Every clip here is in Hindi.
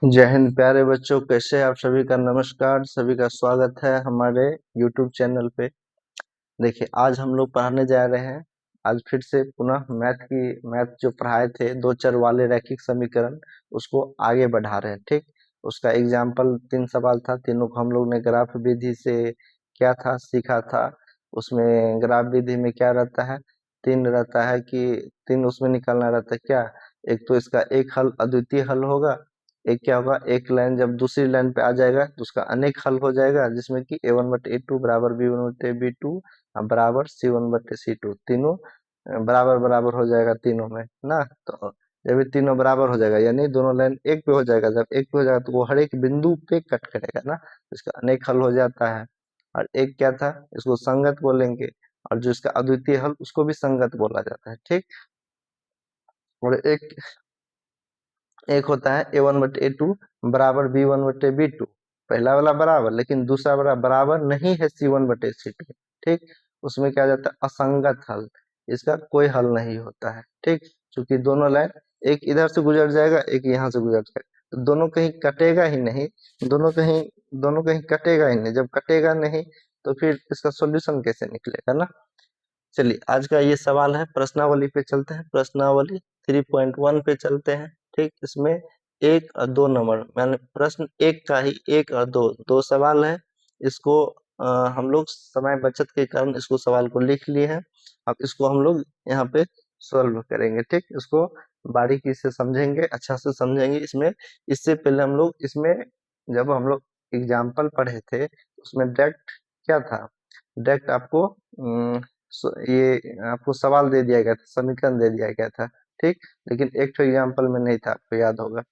जय हिंद प्यारे बच्चों, कैसे आप सभी का नमस्कार। सभी का स्वागत है हमारे YouTube चैनल पे। देखिए, आज हम लोग पढ़ाने जा रहे हैं। आज फिर से पुनः मैथ जो पढ़ाए थे दो चर वाले रैखिक समीकरण, उसको आगे बढ़ा रहे हैं। ठीक, उसका एग्जाम्पल 3 सवाल था। तीनों को हम लोग ने ग्राफ विधि से क्या था सीखा था। उसमें ग्राफ विधि में क्या रहता है, 3 रहता है कि 3 उसमें निकालना रहता है। क्या, एक तो इसका एक हल अद्वितीय हल होगा। एक क्या होगा, एक लाइन जब दूसरी लाइन पे आ जाएगा तो उसका अनेक हल हो जाएगा, जिसमें कि a1/a2 बराबर b1/b2 बराबर c1/c2। तीनों बराबर बराबर हो जाएगा तीनों में ना। तो जब ये तीनों बराबर हो जाएगा यानी दोनों लाइन एक पे हो जाएगा। जब एक पे हो जाएगा तो वो हर एक बिंदु पे कट करेगा ना, तो इसका अनेक हल हो जाता है। और एक क्या था, इसको संगत बोलेंगे। और जो इसका अद्वितीय हल उसको भी संगत बोला जाता है। ठीक, और एक एक होता है a1/a2 बराबर b1/b2। पहला वाला बराबर, लेकिन दूसरा वाला बराबर नहीं है c1/c2। ठीक, उसमें क्या जाता है, असंगत हल। इसका कोई हल नहीं होता है। ठीक, क्योंकि दोनों लाइन एक इधर से गुजर जाएगा, एक यहाँ से गुजर जाएगा, तो दोनों कहीं कटेगा ही नहीं। दोनों कहीं कटेगा ही नहीं। जब कटेगा नहीं तो फिर इसका सॉल्यूशन कैसे निकलेगा ना। चलिए, आज का ये सवाल है, प्रश्नावली पे चलते हैं। प्रश्नावली 3.1 पे चलते हैं। ठीक, इसमें 1 और 2 नंबर, मैंने प्रश्न एक का ही 1 और 2 सवाल है। इसको हम लोग समय बचत के कारण इसको सवाल को लिख लिए हैं। अब इसको हम लोग यहाँ पे सॉल्व करेंगे। ठीक, इसको बारीकी से समझेंगे, अच्छा से समझेंगे। इसमें इससे पहले हम लोग जब हम लोग एग्जाम्पल पढ़े थे उसमें डायरेक्ट क्या था, डायरेक्ट आपको ये आपको सवाल दे दिया गया था, समीकरण दे दिया गया था। ठीक, लेकिन एक तो एग्जाम्पल में नहीं था, आपको याद होगा।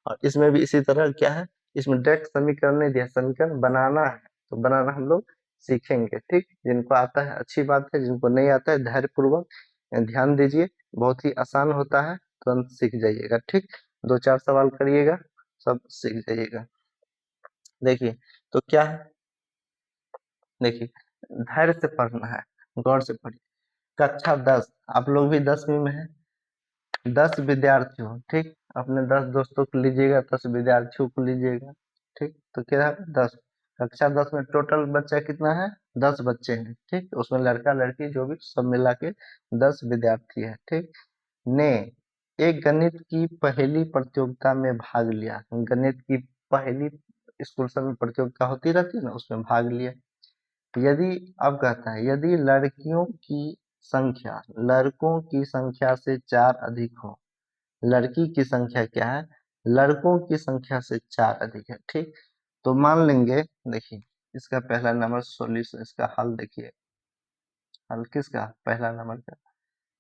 और इसमें भी इसी तरह क्या है, इसमें डायरेक्ट समीकरण नहीं दिया, समीकरण बनाना है। तो बनाना हम लोग सीखेंगे। ठीक, जिनको आता है अच्छी बात है, जिनको नहीं आता है धैर्य पूर्वक ध्यान दीजिए। बहुत ही आसान होता है, तुरंत सीख जाइएगा। ठीक, 2-4 सवाल करिएगा, सब सीख जाइएगा। देखिए, तो क्या है, देखिए धैर्य से पढ़ना है, गौर से पढ़िए। कक्षा 10, आप लोग भी 10वीं में है। 10 विद्यार्थी हो, ठीक, अपने 10 दोस्तों को लीजिएगा, 10 विद्यार्थियों को लीजिएगा। ठीक, तो क्या है, 10। कक्षा 10 में टोटल बच्चा कितना है, 10 बच्चे हैं। ठीक, उसमें लड़का लड़की जो भी सब मिला के 10 विद्यार्थी है। ठीक, ने एक गणित की पहली प्रतियोगिता में भाग लिया। गणित की पहली स्कूल सब में प्रतियोगिता होती रहती है ना, उसमें भाग लिया। यदि, अब कहता है, यदि लड़कियों की संख्या लड़कों की संख्या से 4 अधिक हो। लड़की की संख्या क्या है, लड़कों की संख्या से 4 अधिक है। ठीक, तो मान लेंगे, देखिए इसका पहला नंबर सॉल्यूशन, इसका हल देखिए। हल किसका, पहला नंबर का।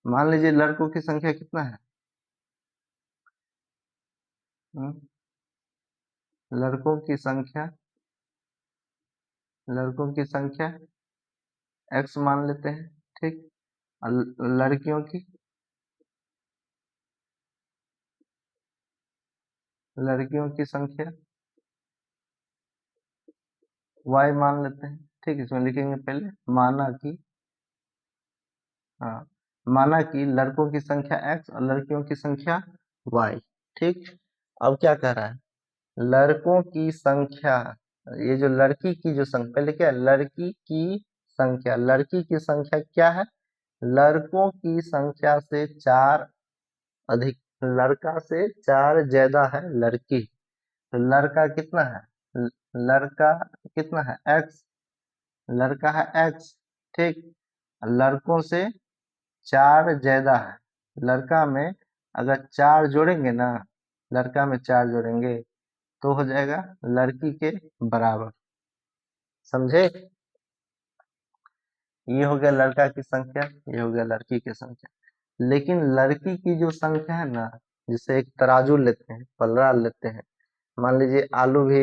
मान लीजिए लड़कों की संख्या कितना है, हम्म, लड़कों की संख्या, लड़कों की संख्या x मान लेते हैं। ठीक, और लड़कियों की, लड़कियों की संख्या y मान लेते हैं। ठीक, इसमें लिखेंगे पहले माना कि, हाँ, माना कि लड़कों की संख्या x और लड़कियों की संख्या y। ठीक, अब क्या कह रहा है, लड़कों की संख्या, ये जो लड़की की जो संख्या, पहले क्या है, लड़की की संख्या, लड़की की संख्या क्या है, लड़कों की संख्या से 4 अधिक। लड़का से 4 ज्यादा है लड़की। तो लड़का कितना है, लड़का कितना है, x, लड़का है x। ठीक, लड़कों से 4 ज्यादा है। लड़का में अगर 4 जोड़ेंगे ना, लड़का में 4 जोड़ेंगे तो हो जाएगा लड़की के बराबर। समझे, ये हो गया लड़का की संख्या, ये हो गया लड़की की संख्या। लेकिन लड़की की जो संख्या है ना, जिसे एक तराजू लेते हैं, पलड़ा लेते हैं। मान लीजिए आलू भी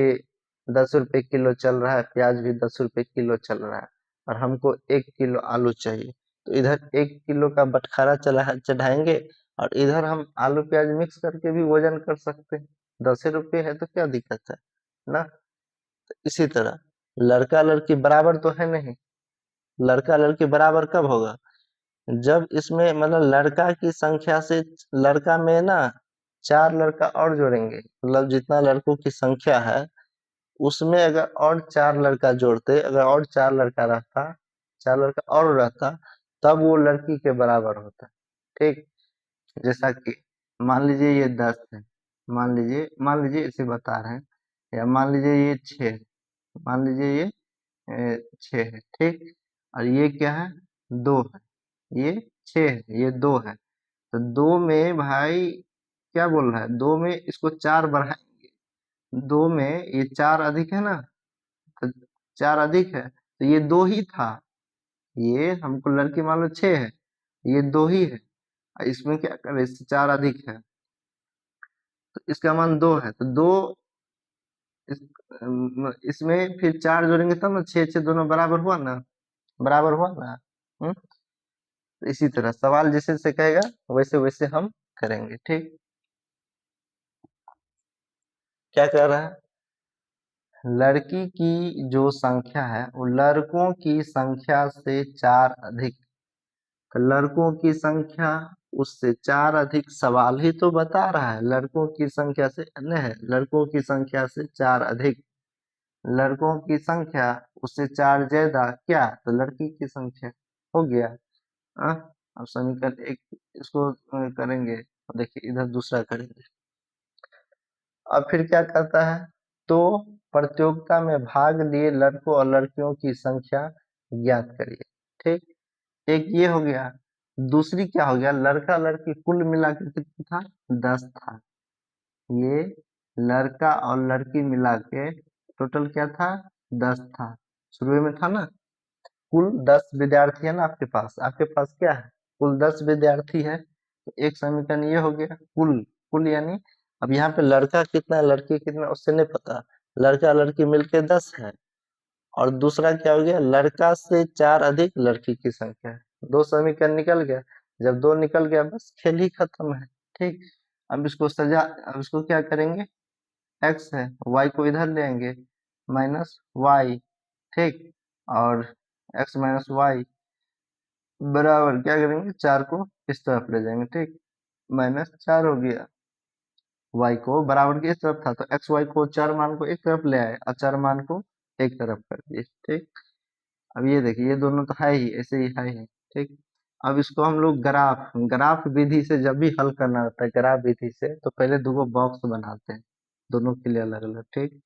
10 रुपए किलो चल रहा है, प्याज भी 10 रुपए किलो चल रहा है, और हमको 1 किलो आलू चाहिए। तो इधर 1 किलो का बटखारा चढ़ाएंगे, और इधर हम आलू प्याज मिक्स करके भी वजन कर सकते हैं। 10 रुपये है तो क्या दिक्कत है ना। तो इसी तरह लड़का लड़की बराबर तो है नहीं। लड़का लड़की बराबर कब होगा, जब इसमें मतलब लड़का की संख्या से, लड़का में ना 4 लड़का और जोड़ेंगे, मतलब जितना लड़कों की संख्या है उसमें अगर और 4 लड़का जोड़ते, अगर और 4 लड़का रहता, 4 लड़का और रहता, तब वो लड़की के बराबर होता। ठीक, जैसा कि मान लीजिए ये 10 है, मान लीजिए इसे बता रहे हैं, या मान लीजिए ये 6 है, मान लीजिए ये 6 है। ठीक, और ये क्या है, 2 है, ये 6 है, ये 2 है। तो 2 में भाई क्या बोल रहा है, 2 में इसको 4 बढ़ाएंगे, 2 में ये 4 अधिक है ना, तो 4 अधिक है, तो ये 2 ही था, ये हमको लड़की मान लो 6 है, ये 2 ही है। और इसमें क्या करे, इससे 4 अधिक है, तो इसका मान 2 है, तो 2 इस, इसमें फिर 4 जोड़ेंगे तब ना, 6 6 दोनों बराबर हुआ ना, बराबर हुआ ना। तो इसी तरह सवाल जैसे से कहेगा वैसे वैसे हम करेंगे। ठीक, क्या कर रहा है, लड़की की जो संख्या है वो लड़कों की संख्या से 4 अधिक, तो लड़कों की संख्या उससे 4 अधिक, सवाल ही तो बता रहा है लड़कों की संख्या से नहीं है, लड़कों की संख्या से 4 अधिक, लड़कों की संख्या उससे 4 ज्यादा क्या, तो लड़की की संख्या, हो गया। हाँ, अब समीकरण एक इसको करेंगे, देखिए इधर दूसरा करेंगे। अब फिर क्या करता है, तो प्रतियोगिता में भाग लिए लड़कों और लड़कियों की संख्या ज्ञात करिए। ठीक, एक ये हो गया, दूसरी क्या हो गया, लड़का लड़की कुल मिला के कितना था, 10 था, ये लड़का और लड़की मिला के टोटल क्या था, 10 था, शुरू में था ना। कुल 10 विद्यार्थी है ना आपके पास, आपके पास क्या है, कुल 10 विद्यार्थी है, तो एक समीकरण ये हो गया, कुल, कुल यानी अब यहाँ पे लड़का कितना लड़की कितना उससे नहीं पता, लड़का लड़की मिलके 10 है, और दूसरा क्या हो गया, लड़का से 4 अधिक लड़की की संख्या है, 2 समीकरण निकल गया, जब 2 निकल गया बस खेल ही खत्म है। ठीक, अब इसको अब इसको क्या करेंगे, एक्स है, वाई को इधर ले आएंगे, माइनस वाई। ठीक, और एक्स माइनस वाई बराबर क्या करेंगे, 4 को इस तरफ ले जाएंगे। ठीक, माइनस 4 हो गया, वाई को बराबर की इस तरफ था, तो एक्स वाई को 4 मान को एक तरफ ले आए और 4 मान को एक तरफ कर दिए। ठीक, अब ये देखिए ये दोनों तो है ही, ऐसे ही है ही। ठीक, अब इसको हम लोग ग्राफ ग्राफ विधि से जब भी हल करना होता है, ग्राफ विधि से, तो पहले दो बॉक्स बनाते हैं, दोनों के लिए अलग अलग। ठीक,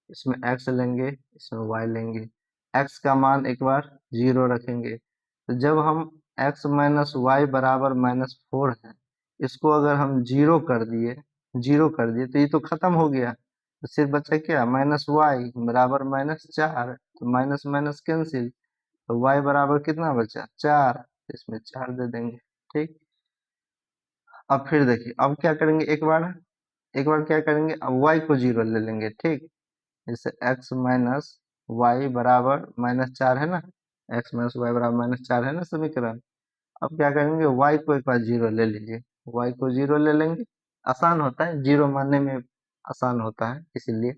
इसमें एक्स लेंगे, इसमें वाई लेंगे, एक्स का मान एक बार 0 रखेंगे, तो जब हम एक्स माइनस वाई बराबर -4 है, इसको अगर हम 0 कर दिए, 0 कर दिए तो ये तो खत्म हो गया, तो सिर्फ बचा क्या, माइनस वाई बराबर -4, तो माइनस माइनस कैंसिल, तो वाई बराबर कितना बचा, 4, इसमें 4 दे देंगे। ठीक, अब फिर देखिए अब क्या करेंगे, एक बार क्या करेंगे, अब वाई को 0 ले लेंगे। ठीक, जैसे x माइनस वाई बराबर -4 है ना, x माइनस वाई बराबर -4 है ना समीकरण। अब क्या करेंगे, y को एक बार 0 ले लीजिए, y को 0 ले लेंगे, आसान होता है 0 मानने में, आसान होता है इसीलिए।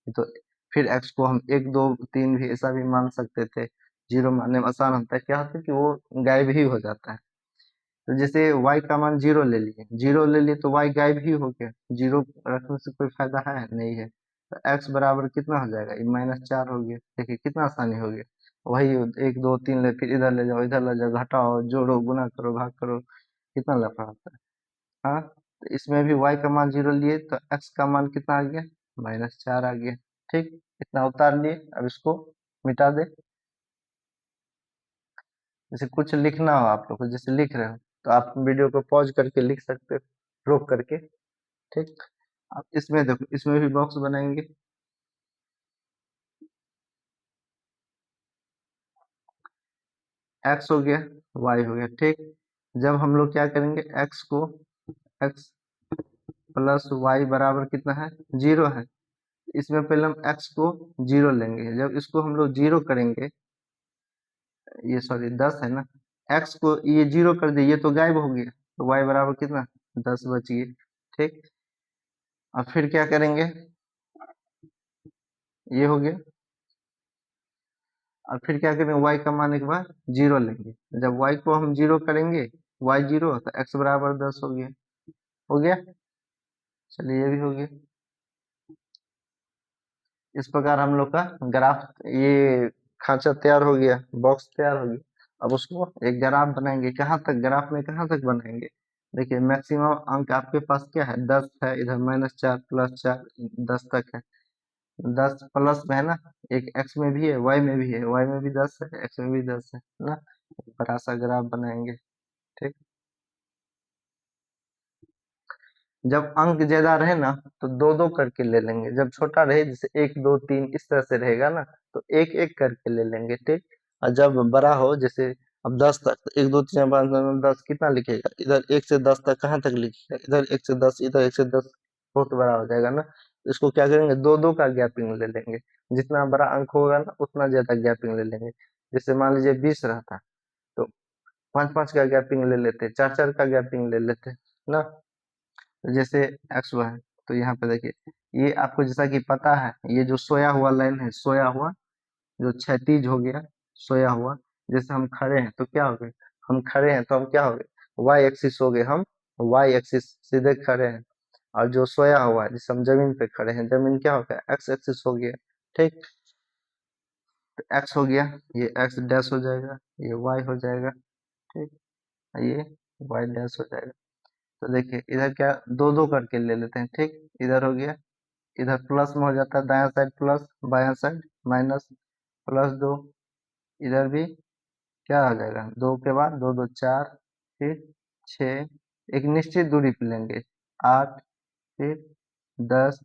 तो फिर x को हम 1 2 3 भी ऐसा भी मान सकते थे, 0 मानने में आसान होता है, क्या होता है कि वो गायब ही हो जाता है। तो जैसे y का मान 0 ले लिए, 0 ले लिए तो y गायब ही हो गया, 0 रखने से कोई फायदा है नहीं है, तो x बराबर कितना हो जाएगा, ये -4 हो गया। देखिए कितना आसानी हो गया, वही 1 2 3 ले, फिर इधर ले जाओ, इधर ले जाओ, घटाओ जोड़ो गुना करो भाग करो, कितना लफड़ा होता है। हाँ, तो इसमें भी y का मान 0 लिए तो x का मान कितना आ गया, -4 आ गया। ठीक, इतना उतार लिए, अब इसको मिटा दे, जैसे कुछ लिखना हो आप लोग को, जैसे लिख रहे हो तो आप वीडियो को पॉज करके लिख सकते हो, रोक करके। ठीक, अब इसमें देखो, इसमें भी बॉक्स बनाएंगे, एक्स हो गया, वाई हो गया। ठीक, जब हम लोग क्या करेंगे, एक्स को, एक्स प्लस वाई बराबर कितना है, 0 है, इसमें पहले हम एक्स को 0 लेंगे, जब इसको हम लोग 0 करेंगे, ये सॉरी 10 है ना, एक्स को ये 0 कर दिए, ये तो गायब हो गया, तो वाई बराबर कितना, 10 बच गए। ठीक, अब फिर क्या करेंगे, ये हो गया, और फिर क्या करेंगे, y का मान एक बार 0 लेंगे, जब y को हम 0 करेंगे, y 0 तो x बराबर 10 हो गया। हो गया, चलिए ये भी हो गया। इस प्रकार हम लोग का ग्राफ, ये खांचा तैयार हो गया, बॉक्स तैयार हो गया। अब उसको एक ग्राफ बनाएंगे। कहाँ तक ग्राफ में कहाँ तक बनाएंगे? देखिए मैक्सिमम अंक आपके पास क्या है, 10 है, इधर -4 +4 10 तक है। 10 प्लस में है ना, एक x में भी है, y में भी है, y में भी 10 है, x में भी 10 है ना। बड़ा सा ग्राफ बनाएंगे, ठीक। जब अंक ज्यादा रहे ना तो दो दो करके ले लेंगे, जब छोटा रहे जैसे 1 2 3 इस तरह से रहेगा ना तो एक एक करके ले लेंगे, ठीक। और जब बड़ा हो जैसे अब 10 तक, तो 1 2 3 4 5 6 7 10 कितना लिखेगा, इधर 1 से 10 तक कहाँ तक लिखेगा, इधर 1 से 10, इधर 1 से 10, बहुत बड़ा हो जाएगा ना। तो इसको क्या करेंगे, दो दो का गैपिंग ले लेंगे। जितना बड़ा अंक होगा ना उतना ज्यादा गैपिंग ले लेंगे। जैसे मान लीजिए 20 रहता तो 5 5 का गैपिंग ले लेते, 4 4 का गैपिंग ले लेते ना। तो जैसे एक्स हुआ है तो यहाँ पे देखिए, ये आपको जैसा कि पता है, ये जो सोया हुआ लाइन है, सोया हुआ जो क्षैतिज हो गया, सोया हुआ। जैसे हम खड़े हैं तो क्या हो गए, हम खड़े हैं तो हम क्या हो गए, वाई एक्सिस हो गए, हम वाई एक्सिस सीधे खड़े हैं। और जो सोया हुआ है जैसे हम जमीन पे खड़े हैं, जमीन क्या हो गया, एक्स एक्सिस हो गया, ठीक। तो एक्स हो गया, ये एक्स डैश हो जाएगा, ये वाई हो जाएगा, ठीक। ये वाई डैश हो जाएगा। तो देखिए इधर क्या, दो दो करके ले लेते हैं, ठीक। इधर हो गया, इधर प्लस में हो जाता है, दायां साइड प्लस, बायां साइड माइनस, +2। इधर भी क्या आ जाएगा, 2 के बाद 2 2 4, फिर 6, एक निश्चित दूरी पे लेंगे, 8, फिर 10,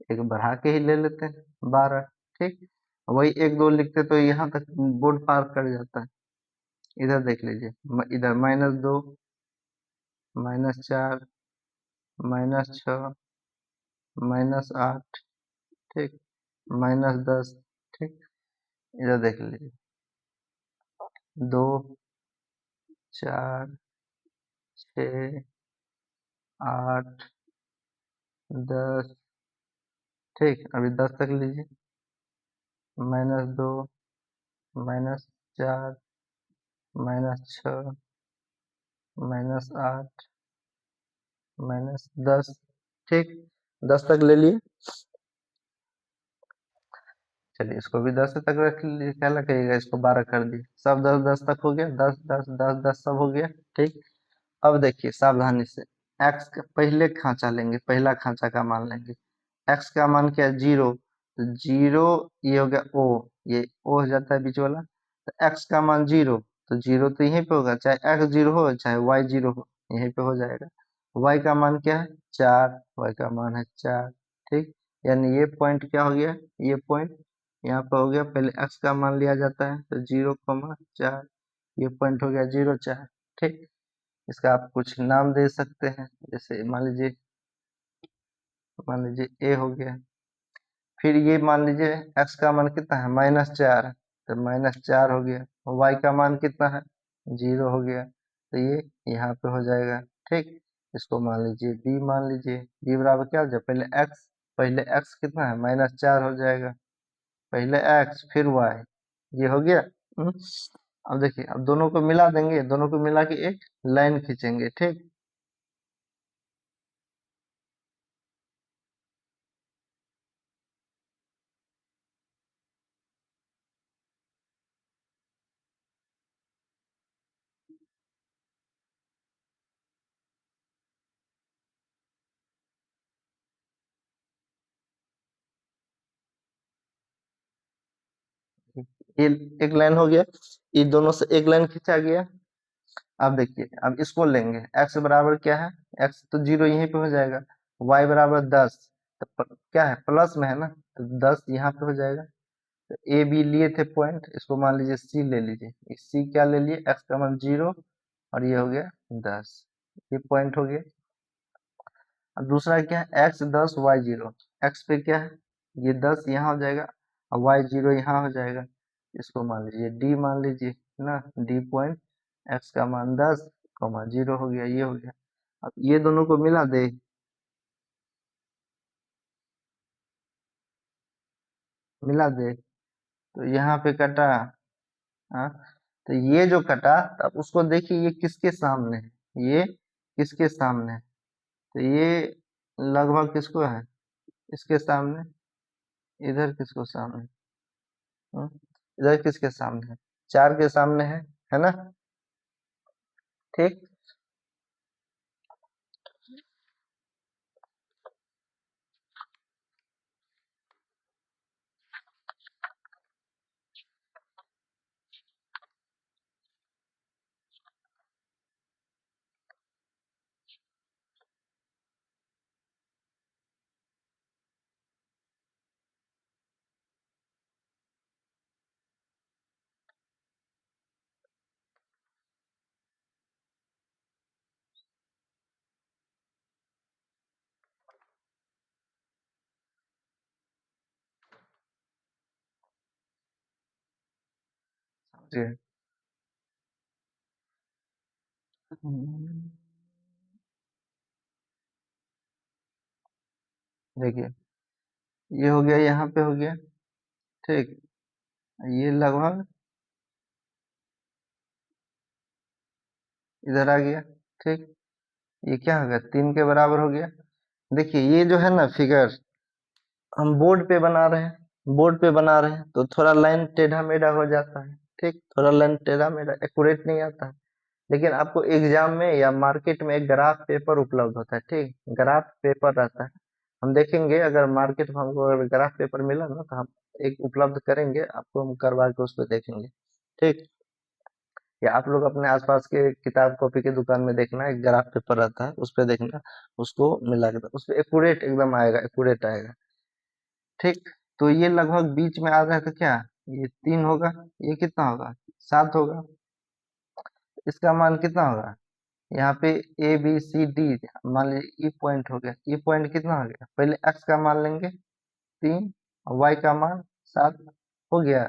एक बढ़ा के ही ले लेते हैं, 12, ठीक। वही 1 2 लिखते तो यहाँ तक बोर्ड पार कर जाता है। इधर देख लीजिए, इधर -2, -4, -6, -8, ठीक, -10, ठीक। इधर देख लीजिए, 2 4 6 8 10, ठीक। अभी 10 तक लीजिए, -2, -4, -6, -8, -10, ठीक। 10 तक ले लिए। चलिए इसको भी 10 तक रख लीजिए, क्या लगेगा, इसको 12 कर दिए, सब 10 10 तक हो गया, 10 10 10 10 सब हो गया, ठीक। अब देखिए सावधानी से, एक्स का पहले खांचा लेंगे, पहला खांचा का मान लेंगे। एक्स का मान क्या है, 0, तो 0 ये हो गया ओ, ये ओ हो जाता है बीच वाला। तो एक्स का मान 0, तो 0 तो यहीं पे होगा, चाहे एक्स 0 हो चाहे वाई 0 हो, यहीं पे हो जाएगा। वाई का मान क्या है, 4, वाई का मान है 4, ठीक। यानी ये पॉइंट क्या हो गया, ये पॉइंट यहाँ पे हो गया। पहले एक्स का मान लिया जाता है तो 0,4, ये पॉइंट हो गया 0 4, ठीक। इसका आप कुछ नाम दे सकते हैं, जैसे मान लीजिए ए हो गया। फिर ये मान लीजिए एक्स का मान कितना है, -4, तो -4 हो गया। वाई का मान कितना है, 0 हो गया, तो ये यहाँ पे हो जाएगा, ठीक। इसको मान लीजिए बी, मान लीजिए बी बराबर क्या हो जाए, पहले एक्स कितना है, -4 हो जाएगा, पहले एक्स फिर वाई, ये हो गया। हम्म। अब देखिए, अब दोनों को मिला देंगे, दोनों को मिला के एक लाइन खींचेंगे, ठीक। ये एक लाइन हो गया, ये दोनों से एक लाइन खींचा गया। अब देखिए, अब इसको लेंगे, x बराबर क्या है, x तो 0 यहीं पे हो जाएगा, y बराबर 10, तो क्या है, प्लस में है ना, तो 10 यहाँ पे हो जाएगा। तो ए बी लिए थे पॉइंट, इसको मान लीजिए सी ले लीजिए, सी क्या ले लिए, x का मान 0 और ये हो गया 10, ये पॉइंट हो गया। अब दूसरा क्या है, x 10 y 0, x पे क्या है, ये 10 यहाँ हो जाएगा और y 0 यहाँ हो जाएगा। इसको मान लीजिए d, मान लीजिए ना, d पॉइंट, x का मान 10, 0 हो गया, ये हो गया। अब ये दोनों को मिला दे, मिला दे, तो यहाँ पे कटा, हाँ, तो ये जो कटा, तब उसको देखिए ये किसके सामने है, ये किसके सामने है, तो ये लगभग किसको है, इसके सामने, इधर किसको सामने, हम्म, इधर किसके सामने है, 4 के सामने है ना। ठीक, जी, देखिए ये हो गया, यहाँ पे हो गया। ठीक, ये लगभग इधर आ गया। ठीक, ये क्या हो गया, 3 के बराबर हो गया। देखिए ये जो है ना फिगर, हम बोर्ड पे बना रहे हैं, बोर्ड पे बना रहे हैं तो थोड़ा लाइन टेढ़ा मेढ़ा हो जाता है। ठीक, थोड़ा लाइन टेढ़ा मेढ़ा एक्यूरेट नहीं आता है। लेकिन आपको एग्जाम में या मार्केट में एक ग्राफ पेपर उपलब्ध होता है। ठीक, ग्राफ पेपर रहता है, हम देखेंगे अगर मार्केट में हमको अगर ग्राफ पेपर मिला ना तो हम एक उपलब्ध करेंगे, आपको हम करवा के उस पर देखेंगे। ठीक, या आप लोग अपने आसपास के किताब कॉपी की दुकान में देखना, एक ग्राफ पेपर रहता है उस पर देखना, उसको मिला के उस पर एक्यूरेट एकदम आएगा, एक्यूरेट आएगा। ठीक, तो ये लगभग बीच में आ रहा है तो क्या, ये 3 होगा, ये कितना होगा, 7 होगा। इसका मान कितना होगा, यहाँ पे ए बी सी डी, मान लीजिए ई पॉइंट हो गया, ई पॉइंट कितना हो गया, पहले एक्स का मान लेंगे 3 और वाई का मान 7 हो गया।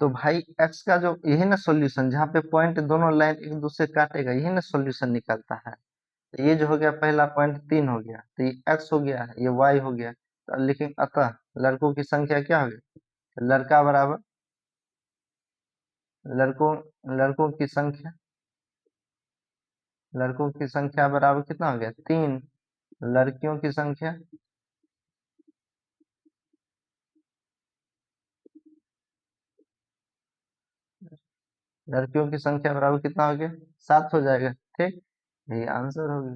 तो भाई एक्स का जो यही ना सॉल्यूशन, जहाँ पे पॉइंट दोनों लाइन एक दूसरे काटेगा, यही ना सॉल्यूशन निकलता है। तो ये जो हो गया पहला पॉइंट 3 हो गया, तो ये एक्स हो गया, ये वाई हो गया। तो लेकिन अतः लड़कों की संख्या क्या हो गई, लड़का बराबर लड़कों लड़कों की संख्या, लड़कों की संख्या बराबर कितना हो गया 3, लड़कियों की संख्या, लड़कियों की संख्या बराबर कितना हो गया 7 हो जाएगा। ठीक, यही आंसर हो गया।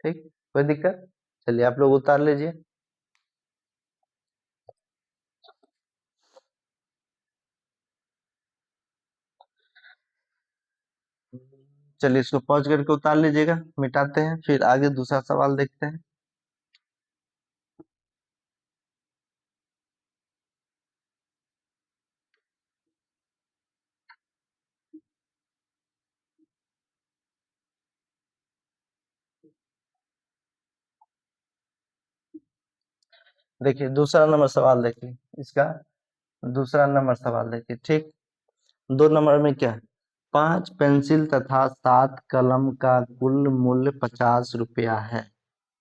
ठीक, कोई दिक्कत, चलिए आप लोग उतार लीजिए। चलिए इसको पॉज करके उतार लीजिएगा, मिटाते हैं, फिर आगे दूसरा सवाल देखते हैं। देखिए दूसरा नंबर सवाल देखिए, इसका दूसरा नंबर सवाल देखिए। ठीक, 2 नंबर में क्या है, 5 पेंसिल तथा 7 कलम का कुल मूल्य 50 रुपया है।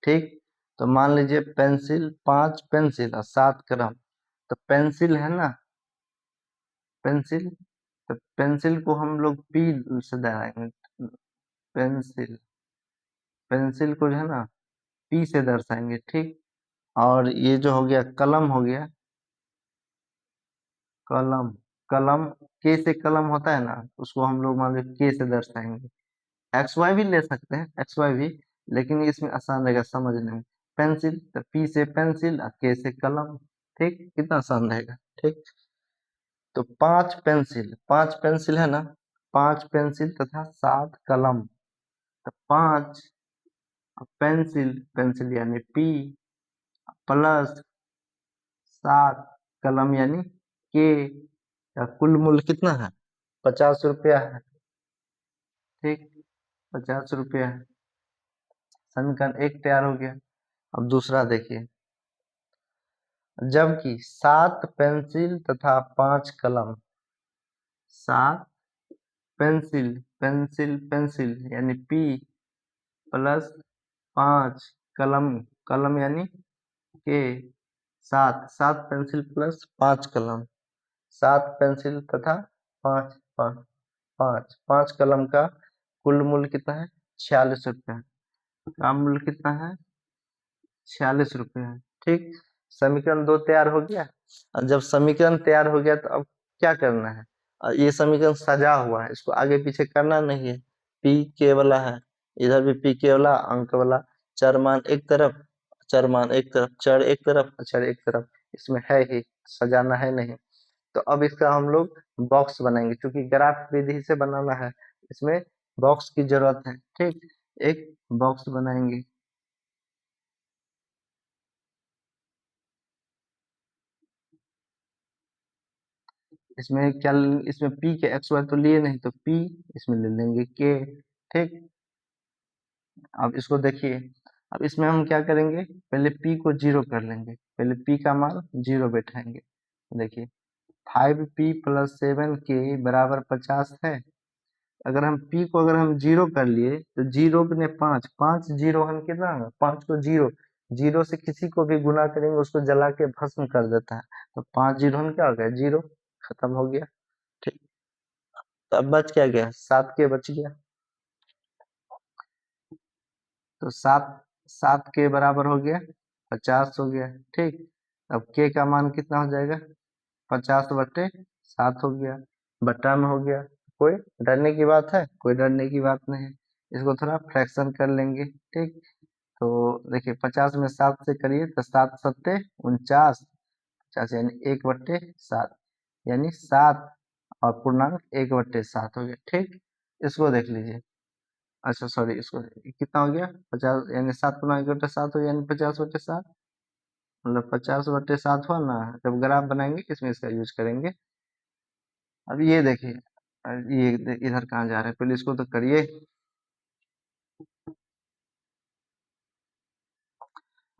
ठीक, तो मान लीजिए पेंसिल, 5 पेंसिल और 7 कलम, तो पेंसिल है ना, पेंसिल, तो पेंसिल को हम लोग पी से दर्शाएंगे, पेंसिल, पेंसिल को जो है ना पी से दर्शाएंगे। ठीक, और ये जो हो गया कलम हो गया, कलम, कलम के से कलम होता है ना, उसको हम लोग मान लो के से दर्शाएंगे। एक्स वाई भी ले सकते हैं, एक्स वाई भी, लेकिन इसमें आसान रहेगा समझने में। पेंसिल तो पी से पेंसिल और के से कलम। ठीक, कितना आसान रहेगा। ठीक, तो 5 पेंसिल, 5 पेंसिल है ना, 5 पेंसिल तथा 7 कलम, तो 5 पेंसिल, पेंसिल यानी पी, प्लस 7 कलम यानी के, का कुल मूल्य कितना है 50 रुपया है। ठीक, 50 रुपया है, समीकरण 1 तैयार हो गया। अब दूसरा देखिए, जबकि 7 पेंसिल तथा 5 कलम, 7 पेंसिल, पेंसिल पेंसिल यानी पी, प्लस 5 कलम, कलम यानी के, 7 पेंसिल प्लस 5 कलम, 7 पेंसिल तथा 5 5 5 कलम का कुल मूल्य कितना है 46 रुपये है। का मूल्य कितना है? 46 रुपये है। ठीक, समीकरण 2 तैयार हो गया। और जब समीकरण तैयार हो गया तो अब क्या करना है? ये समीकरण सजा हुआ है, इसको आगे पीछे करना नहीं है। पी के वाला है, इधर भी पी के वाला अंक वाला, चर मान एक तरफ, चर मान एक तरफ, चर एक तरफ, चर एक तरफ, इसमें है ही, सजाना है नहीं। तो अब इसका हम लोग बॉक्स बनाएंगे, क्योंकि ग्राफ विधि से बनाना है, इसमें बॉक्स की जरूरत है। ठीक, एक बॉक्स बनाएंगे। इसमें क्या इसमें पी के एक्स वाई तो लिए नहीं, तो पी इसमें ले लेंगे के। ठीक, अब इसको देखिए, अब इसमें हम क्या करेंगे, पहले पी को जीरो कर लेंगे, पहले पी का मान जीरो बैठाएंगे। देखिए 5p+7 के बराबर 50 है। अगर हम p को अगर हम जीरो कर लिए तो जीरो ने 5, 5 जीरो हम कितना है, 5 को जीरो, जीरो से किसी को भी गुना करेंगे उसको जला के भस्म कर देता है। तो 5 जीरो हम क्या हो गया, जीरो, खत्म हो गया। ठीक, तो अब बच क्या गया, 7 के बच गया। तो 7, 7 के बराबर हो गया 50 हो गया। ठीक, अब के का मान कितना हो जाएगा, 50/7 हो गया, बट्टा में हो गया। कोई डरने की बात है, कोई डरने की बात नहीं है। इसको थोड़ा फ्रैक्शन कर लेंगे। ठीक, तो देखिए 50 में 7 से करिए तो 7×7 = 49, 50 यानी 1/7, यानी 7 और पूर्णांक 1/7 हो गया। ठीक, इसको देख लीजिए। अच्छा सॉरी, इसको कितना हो गया, 50 यानी 7 गुना 1/7 हो गया, यानी 50/7, मतलब 50/7 हुआ ना। जब ग्राफ बनाएंगे इसमें इसका यूज करेंगे। अब ये देखिए, ये इधर कहाँ जा रहा है, पहले इसको तो करिए।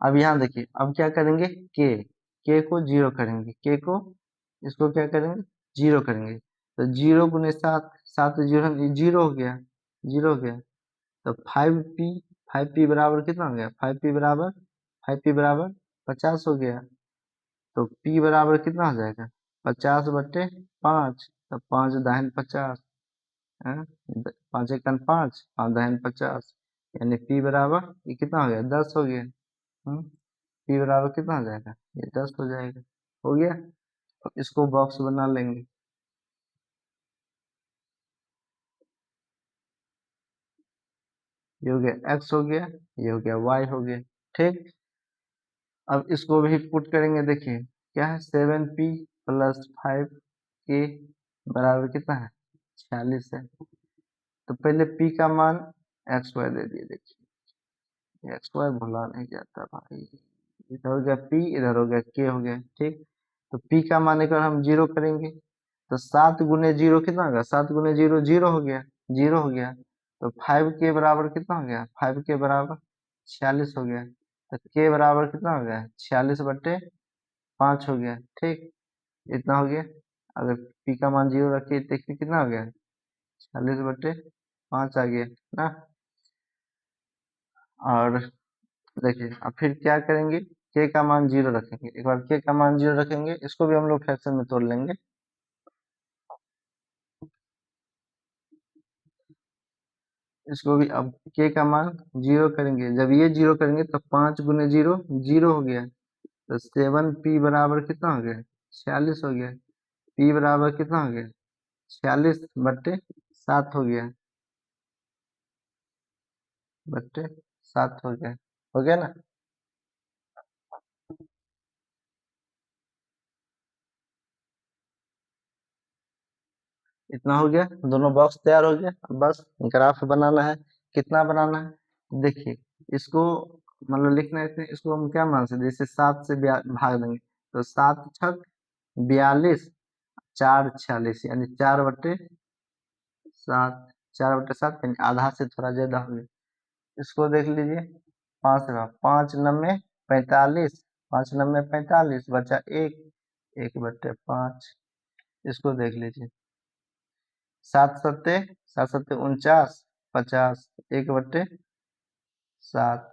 अब यहाँ देखिए, अब क्या करेंगे, के को जीरो करेंगे, के को, इसको क्या करेंगे, जीरो करेंगे। तो 0×7, 7 जीरो, जीरो हो गया, जीरो हो गया। तो 5p बराबर कितना हो गया, 5p बराबर 50 हो गया। तो p बराबर कितना हो जाएगा, 50/5, तो 5×10 = 50 है, 5×1 = 5, 5×10 = 50, यानी p बराबर ये कितना हो गया, 10 हो गया। p बराबर कितना हो जाएगा, ये 10 हो जाएगा। हो गया, अब इसको बॉक्स बना लेंगे। ये हो गया x हो गया, ये हो गया y हो गया। ठीक, अब इसको भी पुट करेंगे। देखिए क्या है, 7p+5 के बराबर कितना है, 46 है। तो पहले p का मान एक्स वाई दे दिए। देखिए एक्स वाई भुला नहीं जाता भाई, इधर हो गया p, इधर हो गया k हो गया। ठीक, तो p का मान एक बार हम जीरो करेंगे, तो 7 × 0 कितना होगा, 7 × 0 जीरो हो गया, जीरो हो गया। तो 5 के बराबर कितना हो गया, 5 के बराबर 46 हो गया। तो के बराबर कितना हो गया, 46/5 हो गया। ठीक, इतना हो गया। अगर पी का मान जीरो रखिए तो देखिए कितना हो गया, 46/5 आ गया ना। और देखिए अब फिर क्या करेंगे, के का मान जीरो रखेंगे, एक बार के का मान जीरो रखेंगे, इसको भी हम लोग फ्रैक्शन में तोड़ लेंगे। इसको भी अब के का मान जीरो करेंगे, जब ये जीरो करेंगे तो 5 × 0 जीरो हो गया। तो 7p बराबर कितना हो गया, 46 हो गया। p बराबर कितना हो गया, 46/7 हो गया, बट्टे 7 हो गया ना। इतना हो गया, दोनों बॉक्स तैयार हो गया। अब बस ग्राफ बनाना है। कितना बनाना है, देखिए इसको मतलब लिखना है इसमें, इसको हम क्या मान सकते, जैसे 7 से भाग देंगे तो 7×6 = 42, 4×46 यानी 4/7, 4/7 यानी आधा से थोड़ा ज्यादा हो गया। इसको देख लीजिए, 5×9 = 45, 5×9 = 45, बचा 1, 1/5। इसको देख लीजिए, 7×7 = 49, 50, 1/7।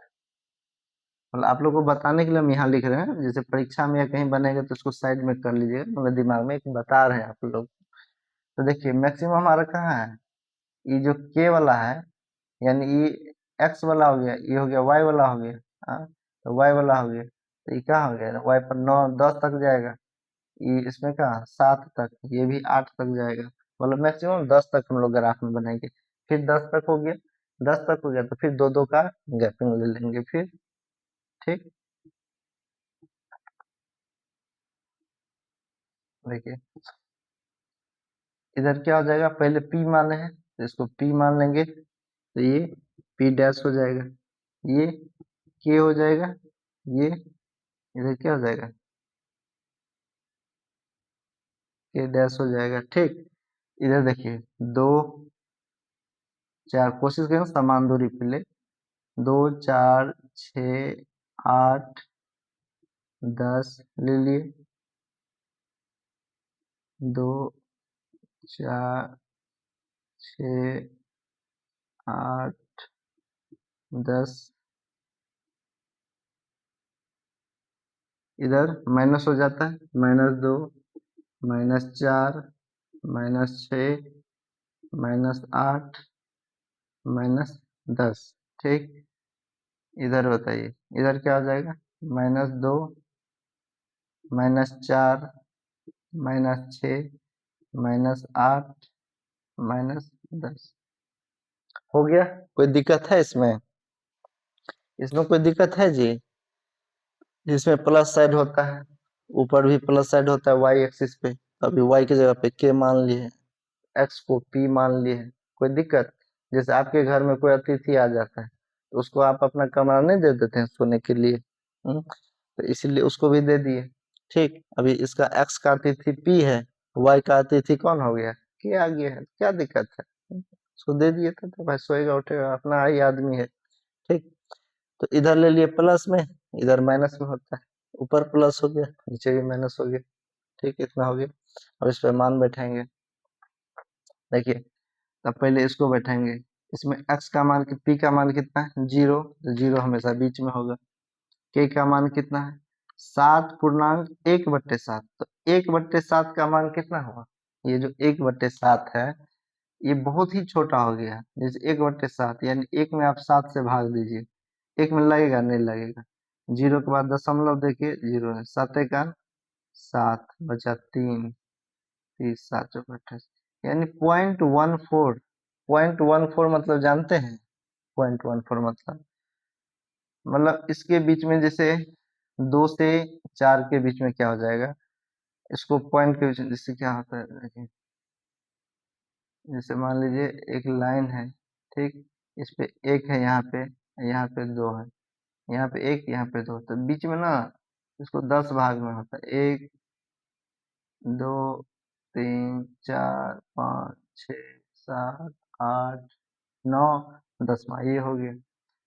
मतलब आप लोग को बताने के लिए हम यहाँ लिख रहे हैं, जैसे परीक्षा में या कहीं बनेगा तो उसको साइड में कर लीजिएगा, मतलब दिमाग में एक बता रहे हैं आप लोग। तो देखिए मैक्सिमम हमारा कहाँ है, ये जो के वाला है, यानी ये एक्स वाला हो गया, ये हो गया वाई वाला हो गया। हाँ, तो वाई वाला हो गया, तो ये कहाँ हो गया, वाई पर 9 10 तक जाएगा, ये इसमें कहाँ 7 तक, ये भी 8 तक जाएगा, मतलब मैक्सिमम 10 तक हम लोग ग्राफ में बनाएंगे। फिर 10 तक हो गया, 10 तक हो गया तो फिर दो दो का गैपिंग ले लेंगे फिर। ठीक, देखिए इधर क्या हो जाएगा, पहले पी माने हैं तो इसको पी मान लेंगे, तो ये पी डैश हो जाएगा, ये के हो जाएगा, ये इधर क्या हो जाएगा, के डैश हो जाएगा। ठीक, इधर देखिए 2 4, कोशिश करें समान दूरी पे ले, 2 4 6 8 10 ले लिए, 2 4 6 8 10, इधर माइनस हो जाता है, -2 -4 -6 -8 -10। ठीक, इधर बताइए, इधर क्या हो जाएगा, -2 -4 -6 -8 -10 हो गया। कोई दिक्कत है इसमें, इसमें कोई दिक्कत है जी, इसमें प्लस साइड होता है, ऊपर भी प्लस साइड होता है वाई एक्सिस पे, अभी वाई की जगह पे के मान लिए, एक्स को पी मान लिए, कोई दिक्कत, जैसे आपके घर में कोई अतिथि आ जाता है तो उसको आप अपना कमरा नहीं दे देते हैं सोने के लिए, तो इसीलिए उसको भी दे दिए। ठीक, अभी इसका एक्स का अतिथि पी है, वाई का अतिथि कौन हो गया, के आ गया है, क्या दिक्कत है, उसको दे दिए तो भाई सोएगा उठेगा, अपना ही आदमी है। ठीक, तो इधर ले लिए प्लस में, इधर माइनस में होता है, ऊपर प्लस हो गया नीचे भी माइनस हो गया। ठीक, इतना हो गया। अब इस पे मान बैठाएंगे, देखिए तब पहले इसको बैठाएंगे, इसमें x का मान p का मान कितना है 0, तो 0 हमेशा बीच में होगा, k का मान कितना है 7 पूर्णांक 1/7, तो 1/7 का मान कितना होगा, ये जो 1/7 है ये बहुत ही छोटा हो गया, जैसे 1/7 यानी एक में आप 7 से भाग दीजिए, एक में लगेगा नहीं लगेगा, 0 के बाद दशमलव देखिए 0 है, 7 का 7 बचा 3, 30 7 चौक 28, यानी 0.14, 0.14 मतलब जानते हैं, 0.14 मतलब इसके बीच में जैसे 2 से 4 के बीच में क्या हो जाएगा, इसको पॉइंट के बीच में जिससे क्या होता है देखिए, जैसे मान लीजिए एक लाइन है, ठीक, इस पे 1 है, यहाँ पे 2 है, यहाँ पे 1 यहाँ पे 2, तो बीच में ना इसको 10 भाग में होता है, 1 2 3 4 5 6 7 8 9 10वां ये हो गया,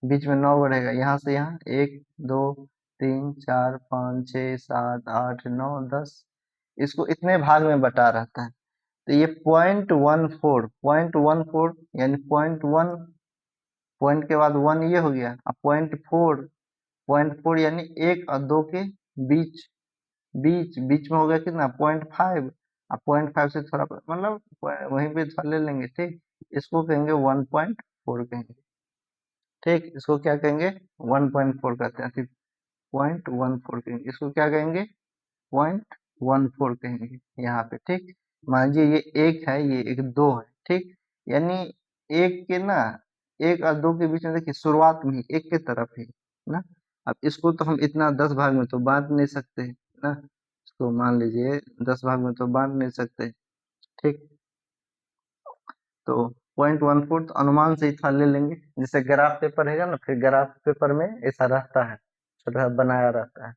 बीच में 9 बढ़ेगा, यहाँ से यहाँ 1 2 3 4 5 6 7 8 9 10, इसको इतने भाग में बटा रहता है, तो ये 0.14 यानी 0.1, पॉइंट के बाद 1 ये हो गया, अब 0.4 यानी 1 और 2 के बीच, बीच में हो गया कितना 0.5, अब 0.5 से थोड़ा मतलब वहीं पे थोड़ा ले लेंगे। ठीक, इसको कहेंगे 1.4 कहेंगे। ठीक, इसको क्या कहेंगे 1.4 कहते हैं, फिर 0.14 कहेंगे, इसको क्या कहेंगे 0.14 कहेंगे यहाँ पे। ठीक, मान लीजिए ये 1 है, ये एक 2 है, ठीक, यानी एक के ना 1 और 2 के बीच में देखिए शुरुआत में ही एक के तरफ है ना, अब इसको तो हम इतना 10 भाग में तो बांट नहीं सकते ना, इसको मान लीजिए 10 भाग में तो बांट नहीं सकते। ठीक, तो 0.14 तो अनुमान से ही था ले लेंगे, जैसे ग्राफ पेपर रहेगा ना, फिर ग्राफ पेपर में ऐसा रहता है, छोटा बनाया रहता है,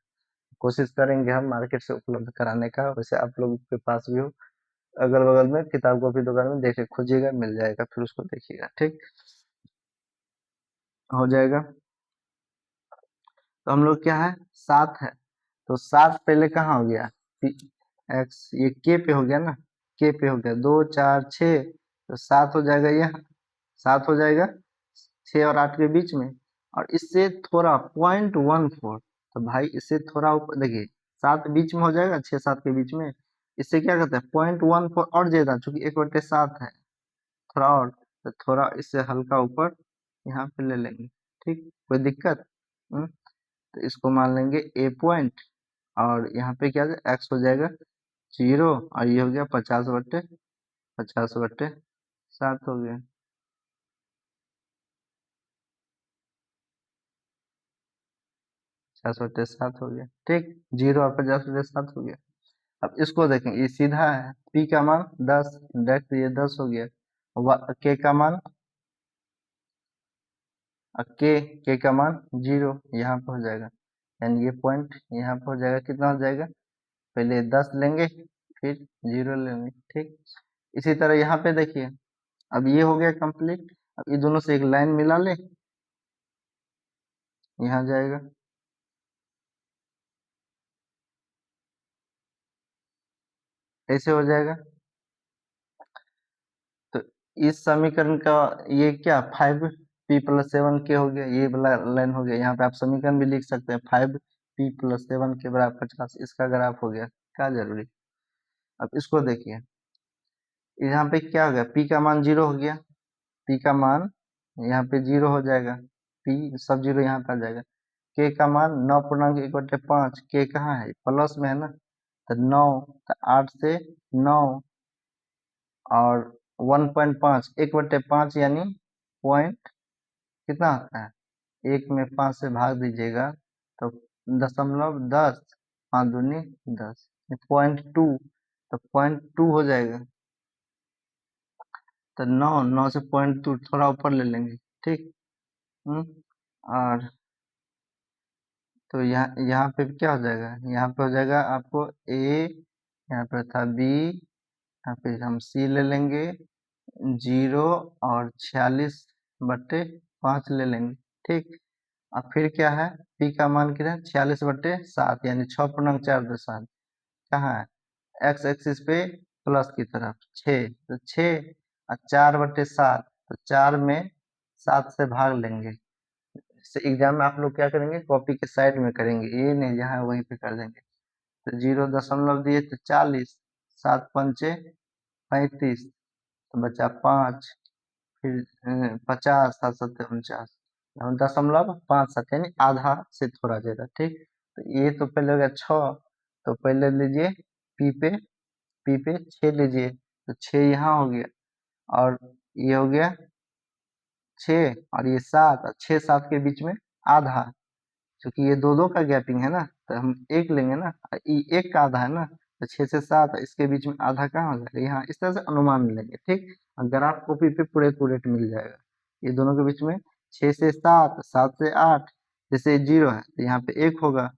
कोशिश करेंगे हम मार्केट से उपलब्ध कराने का, वैसे आप लोगों के पास भी हो, अगल बगल में किताब कॉपी दुकान में देखिए खोजिएगा मिल जाएगा, फिर उसको देखिएगा। ठीक, हो जाएगा, तो हम लोग क्या है 7 है, तो 7 पहले कहाँ हो गया एक्स, ये के पे हो गया ना, के पे हो गया 2 4 6, तो 7 हो जाएगा, यहाँ 7 हो जाएगा 6 और 8 के बीच में, और इससे थोड़ा 0.14, तो भाई इससे थोड़ा ऊपर देखिए 7 बीच में हो जाएगा 6 7 के बीच में, इससे क्या कहते हैं 0.14 और ज्यादा, चूंकि 1/7 है, थोड़ा और, तो थोड़ा इससे हल्का ऊपर यहाँ पे ले लेंगे, ठीक, कोई दिक्कत? तो इसको मान लेंगे ए पॉइंट, और यहाँ पे क्या एक्स हो जाएगा 0, और ये हो गया 50/50/7 हो गया। 50/7 हो गया, ठीक, 0 और 50/7 हो गया। अब इसको देखें, ये सीधा है, पी का मान 10, डायरेक्ट ये 10 हो गया। के का मान, के का मान 0 यहाँ पे हो जाएगा, यानी ये पॉइंट यहाँ पे हो जाएगा, कितना हो जाएगा, पहले 10 लेंगे फिर 0 लेंगे, ठीक। इसी तरह यहाँ पे देखिए, अब ये हो गया कंप्लीट। अब ये दोनों से एक लाइन मिला ले, यहाँ जाएगा, ऐसे हो जाएगा। तो इस समीकरण का ये क्या 5p+7k हो गया, ये वाला लाइन हो गया। यहाँ पे आप समीकरण भी लिख सकते हैं, 5p+7 के बराबर 50, इसका ग्राफ हो गया, क्या जरूरी। अब इसको देखिए, यहाँ पे क्या हो गया, p का मान 0 हो गया, p का मान यहाँ पे 0 हो जाएगा, p सब 0 यहाँ पे आ जाएगा। k का मान 9.1/5, k कहाँ है, प्लस में है ना, तो 9, तो 8 से 9, और 1.5, 1/5 यानी पॉइंट कितना आता है, 1 में 5 से भाग दीजिएगा तो 0.10, 5 दूनी 10, 0.2, तो 0.2 हो जाएगा। तो 9, 9 से 0.2 थोड़ा ऊपर ले लेंगे, ठीक। और तो यहाँ यहाँ पे क्या हो जाएगा, यहाँ पे हो जाएगा आपको ए, यहाँ पे था बी, यहाँ पे हम सी ले लेंगे 0, और 46/5 ले लेंगे, ठीक। अब फिर क्या है, पी का मान कितना है, 46/7, यानी 6.4/7, कहाँ है, एक्स एक्सिस पे प्लस की तरफ 6, तो 6 और 4/7, तो 4 में 7 से भाग लेंगे। इससे एग्जाम में आप लोग क्या करेंगे, कॉपी के साइड में करेंगे, ये नहीं जहाँ वहीं पे कर देंगे। तो 0 दशमलव दिए तो 40, 7×5 = 35, तो बचा 5, फिर 50, 7×7 = 49, 0.57 यानी आधा से थोड़ा ज्यादा, ठीक। तो ये तो पहले हो गया 6, तो पहले लीजिए पी पे 6 लीजिए, तो 6 यहाँ हो गया, और ये हो गया 6, और ये 7, और 6 7 के बीच में आधा, क्योंकि ये दो दो का गैपिंग है ना, तो हम एक लेंगे ना, ये एक का आधा है ना, तो 6 से 7 इसके बीच में आधा कहाँ हो जाएगा, यहाँ इस तरह से अनुमान लेंगे, ठीक। और ग्राफ कॉपी पे पूरे एक्यूरेट मिल जाएगा, ये दोनों के बीच में 6 से 7, 7 से 8, जैसे 0 है तो यहाँ पे 1 होगा,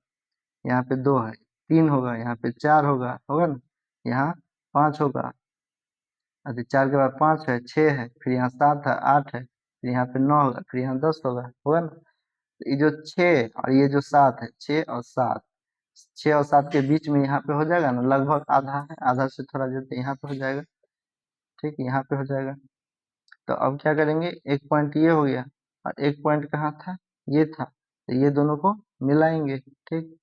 यहाँ पे 2 है 3 होगा, यहाँ पे 4 होगा, होगा ना, यहाँ 5 होगा, अभी 4 के बाद 5 है, 6 है, फिर यहाँ 7 है, 8 है, फिर यहाँ पे 9 होगा, फिर यहाँ 10 होगा ना। तो ये जो 6 और ये जो 7 है, 6 और 7, 6 और 7 के बीच में यहाँ पे हो जाएगा ना, लगभग आधा है, आधा से थोड़ा ज्यादा यहाँ पे हो जाएगा, ठीक, यहाँ पे हो जाएगा। तो अब क्या करेंगे, एक पॉइंट ये हो गया, और एक पॉइंट कहाँ था, ये था, तो ये दोनों को मिलाएंगे, ठीक।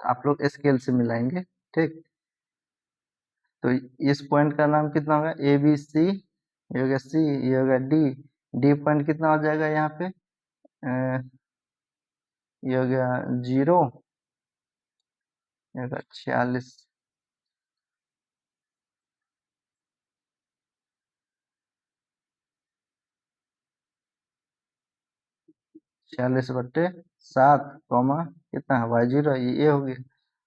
तो आप लोग स्केल से मिलाएंगे, ठीक। तो इस पॉइंट का नाम कितना होगा, ए बी सी, ये हो गया सी, ये हो गया डी, डी पॉइंट कितना हो जाएगा यहाँ पे, ये हो गया 0, ये हो गया 46, 46/7, कॉमा कितना है y0, ये हो गया।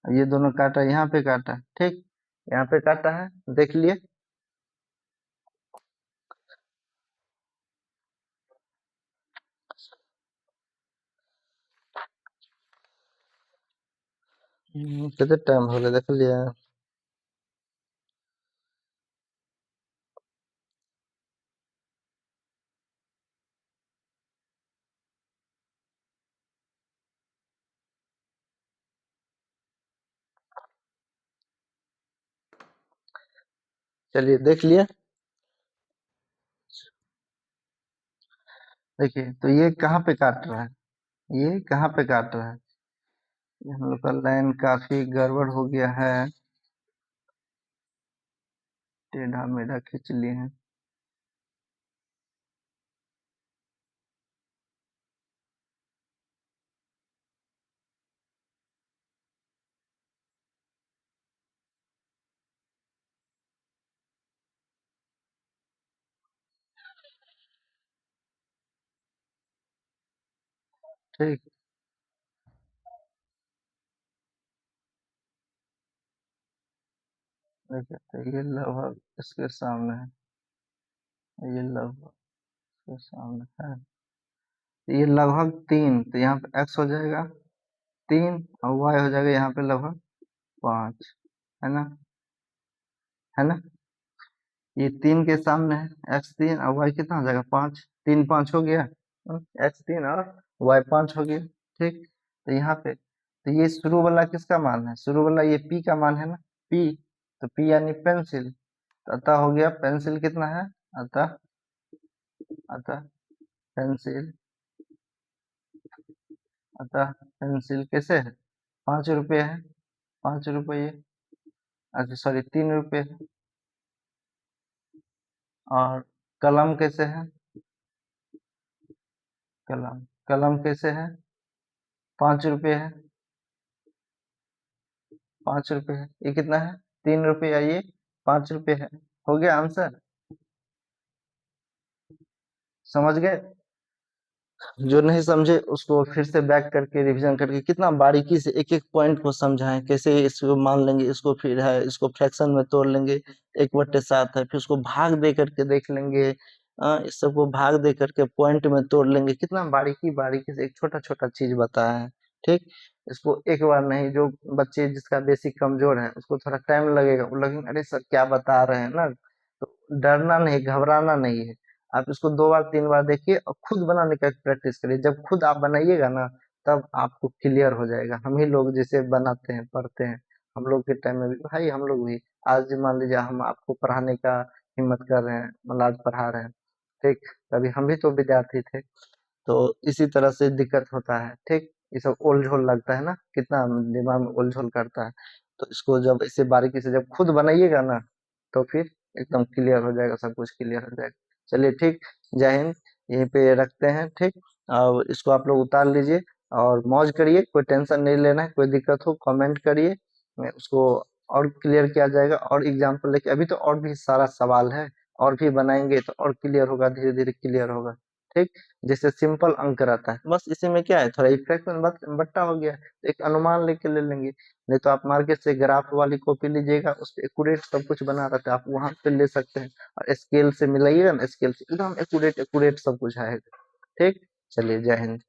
अब ये दोनों काटा, यहाँ पे काटा, ठीक, यहाँ पे काटा है, देख लिए। कितने टाइम हो गया देख लिया। चलिए देख लिए, देखिए तो ये कहाँ पे काट रहा है, ये कहाँ पे काट रहा है, ये हम लोग का लाइन काफी गड़बड़ हो गया है। टेढ़ा मेढ़ा खींच लिए हैं। ठीक, देखिए तो ये लगभग इसके सामने है, ये लगभग इसके सामने है, ये लगभग 3, तो यहाँ पे x हो जाएगा 3 और y हो जाएगा यहाँ पे लगभग 5, है ना, है ना। ये 3 के सामने है, x 3 और y कितना हो जाएगा 5, 3 5 हो गया, x 3 और y 5 हो गया। ठीक, तो यहाँ पे तो ये शुरू वाला किसका मान है, शुरू वाला ये p का मान है ना, p, तो p यानी पेंसिल, तो अतः हो गया पेंसिल कितना है, अतः अतः पेंसिल, अतः पेंसिल कैसे है, 5 रुपये है, 5 रुपये, अच्छा सॉरी 3 रुपये है। और कलम कैसे है, कलम, कलम कैसे है, 5 रुपये है, 5 रुपये है, ये कितना है 3 रुपये, ये 5 रुपये है। हो गया आंसर, समझ गए। जो नहीं समझे उसको फिर से बैक करके रिवीजन करके कितना बारीकी से एक एक पॉइंट को समझाएं, कैसे इसको मान लेंगे, इसको फिर है इसको फ्रैक्शन में तोड़ लेंगे, 1/7 है, फिर उसको भाग दे करके देख लेंगे, इस सबको भाग दे करके पॉइंट में तोड़ लेंगे, कितना बारीकी बारीकी से एक छोटा छोटा चीज बताया है। ठीक, इसको एक बार नहीं, जो बच्चे जिसका बेसिक कमजोर है उसको थोड़ा टाइम लगेगा, वो लगेंगे अरे सर क्या बता रहे हैं ना, तो डरना नहीं, घबराना नहीं है, आप इसको 2 बार 3 बार देखिए और खुद बनाने का प्रैक्टिस करिए, जब खुद आप बनाइएगा ना तब आपको क्लियर हो जाएगा। हम ही लोग जैसे बनाते हैं पढ़ते हैं, हम लोग के टाइम में भी भाई हम लोग भी, आज मान लीजिए हम आपको पढ़ाने का हिम्मत कर रहे हैं, मतलब आज पढ़ा रहे हैं, ठीक, कभी हम भी तो विद्यार्थी थे, तो इसी तरह से दिक्कत होता है। ठीक, ये सब ओल झोल लगता है ना, कितना दिमाग में ओल झोल करता है, तो इसको जब इसे बारीकी से जब खुद बनाइएगा ना तो फिर एकदम क्लियर हो जाएगा, सब कुछ क्लियर हो जाएगा। चलिए ठीक, जय हिंद, यहीं पे रखते हैं। ठीक, और इसको आप लोग उतार लीजिए और मौज करिए, कोई टेंशन नहीं लेना है, कोई दिक्कत हो कमेंट करिए, मैं उसको और क्लियर किया जाएगा, और एग्जाम्पल लेके अभी तो और भी सारा सवाल है, और भी बनाएंगे तो और क्लियर होगा, धीरे धीरे क्लियर होगा। ठीक, जैसे सिंपल अंक रहता है, बस इसी में क्या है, थोड़ा फ्रैक्शन बट्टा हो गया, एक अनुमान लेके ले लेंगे, नहीं तो आप मार्केट से ग्राफ वाली कॉपी लीजिएगा, उस पर एक्यूरेट सब कुछ बना रहता है, आप वहां पे ले सकते हैं, और स्केल से मिलाइएगा ना, स्केल से एकदम एक्यूरेट एक्यूरेट सब कुछ आएगा। ठीक, चलिए जय हिंद।